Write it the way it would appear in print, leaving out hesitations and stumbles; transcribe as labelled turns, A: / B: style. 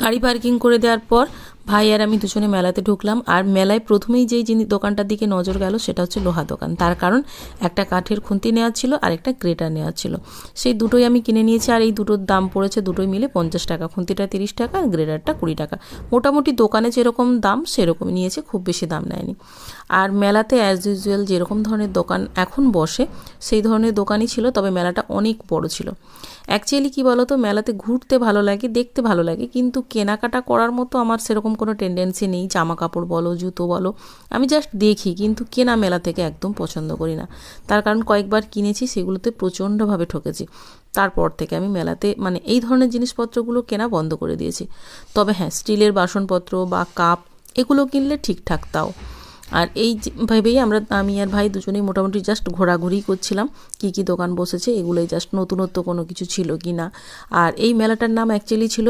A: গাড়ি পার্কিং করে দেওয়ার পর ভাই আর আমি দুজনে মেলাতে ঢুকলাম। আর মেলায় প্রথমেই যেই দোকানটার দিকে নজর গেল সেটা হচ্ছে লোহা দোকান। তার কারণ একটা কাঠের খুন্তি নেওয়ার ছিল আর একটা গ্রেটার নেওয়ার ছিল। সেই দুটোই আমি কিনে নিয়েছি। আর এই দুটোর দাম পড়েছে দুটোই মিলে 50 টাকা, খুন্তিটা 30 টাকা আর গ্রেটারটা 20 টাকা। মোটামুটি দোকানে যেরকম দাম সেরকমই নিয়েছে, খুব বেশি দাম নেয়নি। আর মেলাতে অ্যাজ ইউজুয়াল যেরকম ধরনের দোকান এখন বসে সেই ধরনের দোকানই ছিল, তবে মেলাটা অনেক বড় ছিল। অ্যাকচুয়ালি কী বলো তো, মেলাতে ঘুরতে ভালো লাগে, দেখতে ভালো লাগে, কিন্তু কেনাকাটা করার মতো আমার সেরকম কোনো টেন্ডেন্সি নেই। জামা কাপড় বলো, জুতো বলো, আমি জাস্ট দেখি, কিন্তু কেনা মেলা থেকে একদম পছন্দ করি না। তার কারণ কয়েকবার কিনেছি, সেগুলোতে প্রচণ্ডভাবে ঠকেছি। তারপর থেকে আমি মেলাতে মানে এই ধরনের জিনিসপত্রগুলো কেনা বন্ধ করে দিয়েছি। তবে হ্যাঁ, স্টিলের বাসনপত্র বা কাপ এগুলো কিনলে ঠিকঠাক তাও। আর এই ভেবেই আমি আর ভাই দুজনেই মোটামুটি জাস্ট ঘোরাঘুরি করছিলাম, কি কি দোকান বসেছে এগুলোই জাস্ট নতুনত্ব কোনো কিছু ছিল কি না। আর এই মেলাটার নাম অ্যাকচুয়ালি ছিল